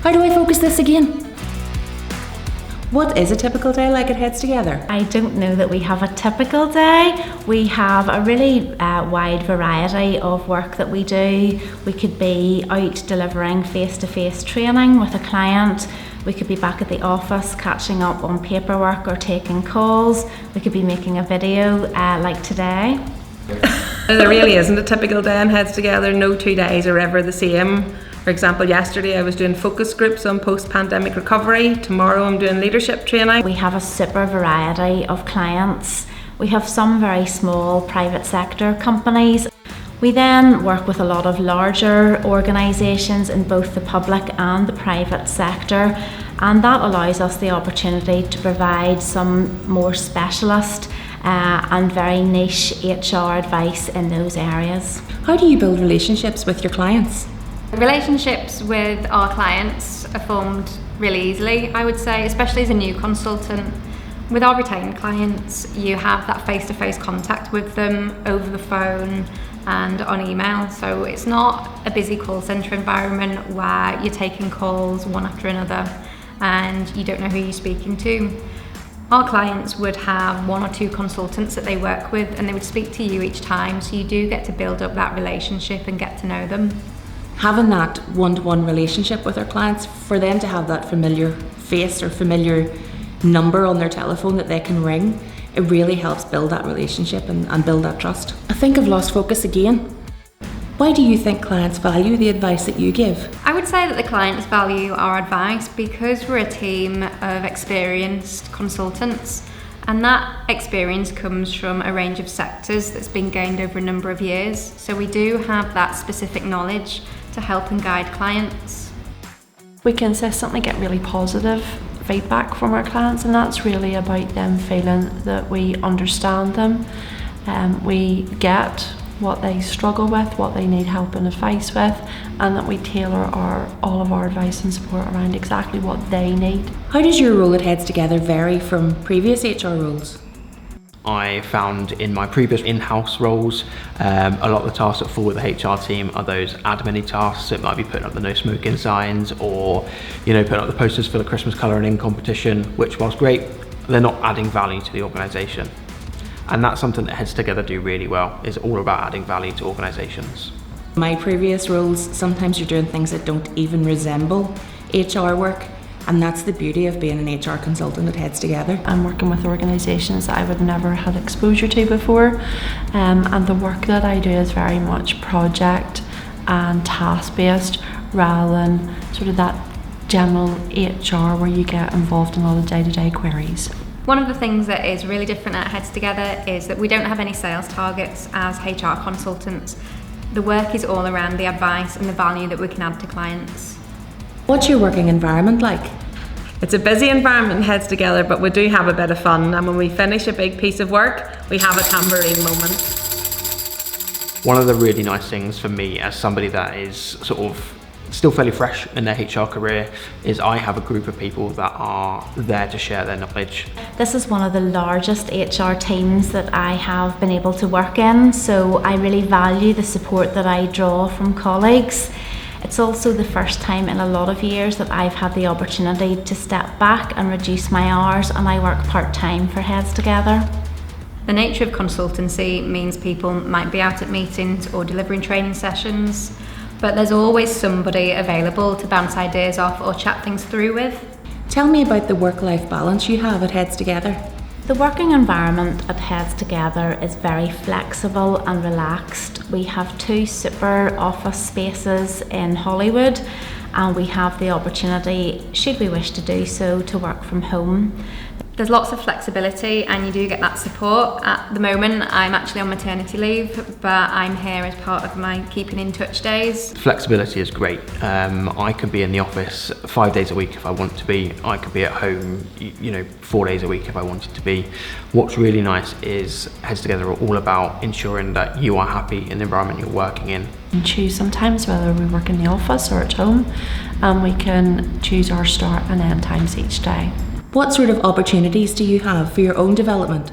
How do I focus this again? What is a typical day like at HeadsTogether? I don't know that we have a typical day. We have a really wide variety of work that we do. We could be out delivering face-to-face training with a client. We could be back at the office catching up on paperwork or taking calls. We could be making a video like today. There really isn't a typical day in HeadsTogether. No 2 days are ever the same. For example, yesterday I was doing focus groups on post-pandemic recovery. Tomorrow I'm doing leadership training. We have a super variety of clients. We have some very small private sector companies. We then work with a lot of larger organisations in both the public and the private sector, and that allows us the opportunity to provide some more specialist and very niche HR advice in those areas. How do you build relationships with your clients? Relationships with our clients are formed really easily, I would say, especially as a new consultant. With our retained clients, you have that face-to-face contact with them over the phone and on email, so it's not a busy call centre environment where you're taking calls one after another and you don't know who you're speaking to. Our clients would have 1 or 2 consultants that they work with, and they would speak to you each time, so you do get to build up that relationship and get to know them. Having that one-to-one relationship with our clients, for them to have that familiar face or familiar number on their telephone that they can ring, it really helps build that relationship and build that trust. I think I've lost focus again. Why do you think clients value the advice that you give? I would say that the clients value our advice because we're a team of experienced consultants, and that experience comes from a range of sectors that's been gained over a number of years. So we do have that specific knowledge to help and guide clients. We consistently get really positive feedback from our clients, and that's really about them feeling that we understand them. We get what they struggle with, what they need help and advice with, and that we tailor all of our advice and support around exactly what they need. How does your role at HeadsTogether vary from previous HR roles? I found in my previous in-house roles, a lot of the tasks that fall with the HR team are those admin tasks. So it might be putting up the no smoking signs, or putting up the posters for the Christmas colouring in competition, which whilst great, they're not adding value to the organisation. And that's something that HeadsTogether do really well, is all about adding value to organisations. My previous roles, sometimes you're doing things that don't even resemble HR work. And that's the beauty of being an HR consultant at HeadsTogether. I'm working with organisations that I would never had exposure to before, and the work that I do is very much project and task based rather than sort of that general HR where you get involved in all the day-to-day queries. One of the things that is really different at HeadsTogether is that we don't have any sales targets as HR consultants. The work is all around the advice and the value that we can add to clients. What's your working environment like? It's a busy environment in HeadsTogether, but we do have a bit of fun, and when we finish a big piece of work, we have a tambourine moment. One of the really nice things for me as somebody that is sort of still fairly fresh in their HR career is I have a group of people that are there to share their knowledge. This is one of the largest HR teams that I have been able to work in, so I really value the support that I draw from colleagues. It's also the first time in a lot of years that I've had the opportunity to step back and reduce my hours, and I work part-time for HeadsTogether. The nature of consultancy means people might be out at meetings or delivering training sessions, but there's always somebody available to bounce ideas off or chat things through with. Tell me about the work-life balance you have at HeadsTogether. The working environment at HeadsTogether is very flexible and relaxed. We have 2 super office spaces in Hollywood, and we have the opportunity, should we wish to do so, to work from home. There's lots of flexibility and you do get that support. At the moment, I'm actually on maternity leave, but I'm here as part of my keeping in touch days. Flexibility is great. I could be in the office 5 days a week if I want to be. I could be at home, 4 days a week if I wanted to be. What's really nice is HeadsTogether are all about ensuring that you are happy in the environment you're working in. And choose sometimes whether we work in the office or at home, and we can choose our start and end times each day. What sort of opportunities do you have for your own development?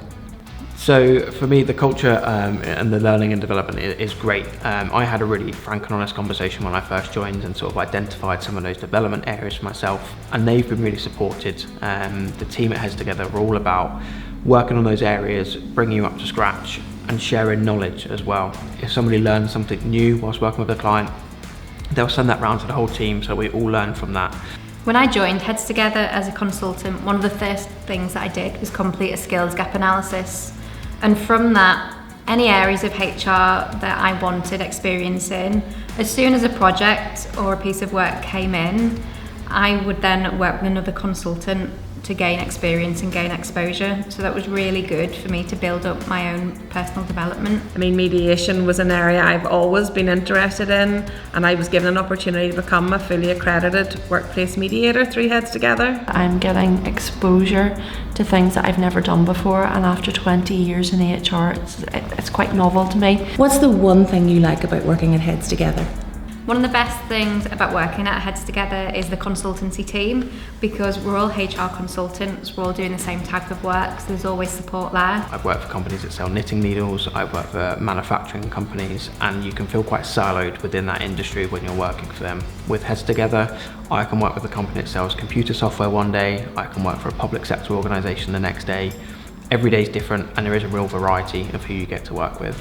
So for me, the culture and the learning and development is great. I had a really frank and honest conversation when I first joined and sort of identified some of those development areas for myself, and they've been really supported. The team at HeadsTogether are all about working on those areas, bringing you up to scratch and sharing knowledge as well. If somebody learns something new whilst working with a client, they'll send that round to the whole team so we all learn from that. When I joined HeadsTogether as a consultant, one of the first things that I did was complete a skills gap analysis. And from that, any areas of HR that I wanted experience in, as soon as a project or a piece of work came in, I would then work with another consultant to gain experience and gain exposure. So that was really good for me to build up my own personal development. I mean, mediation was an area I've always been interested in, and I was given an opportunity to become a fully accredited workplace mediator through HeadsTogether. I'm getting exposure to things that I've never done before, and after 20 years in HR, it's quite novel to me. What's the one thing you like about working at HeadsTogether? One of the best things about working at HeadsTogether is the consultancy team, because we're all HR consultants, we're all doing the same type of work, so there's always support there. I've worked for companies that sell knitting needles, I've worked for manufacturing companies, and you can feel quite siloed within that industry when you're working for them. With HeadsTogether, I can work with a company that sells computer software one day, I can work for a public sector organisation the next day. Every day is different, and there is a real variety of who you get to work with.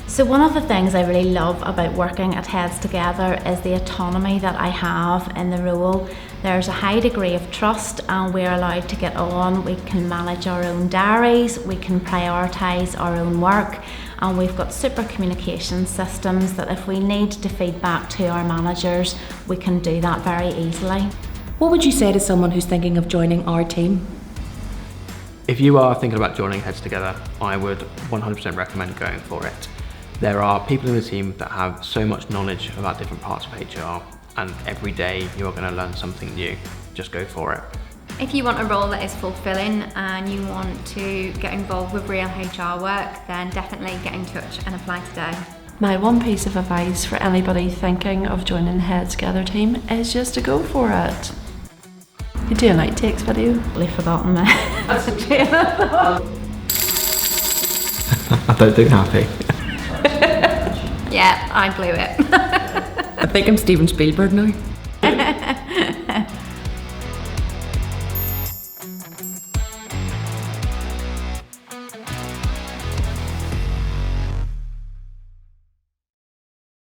So one of the things I really love about working at HeadsTogether is the autonomy that I have in the role. There's a high degree of trust, and we're allowed to get on. We can manage our own diaries, we can prioritise our own work, and we've got super communication systems that if we need to feed back to our managers, we can do that very easily. What would you say to someone who's thinking of joining our team? If you are thinking about joining HeadsTogether, I would 100% recommend going for it. There are people in the team that have so much knowledge about different parts of HR, and every day you are going to learn something new. Just go for it. If you want a role that is fulfilling and you want to get involved with real HR work, then definitely get in touch and apply today. My one piece of advice for anybody thinking of joining HeadsTogether team is just to go for it. You do a night takes video. I've forgotten me. I don't think happy. Yeah, I blew it. I think I'm Steven Spielberg now.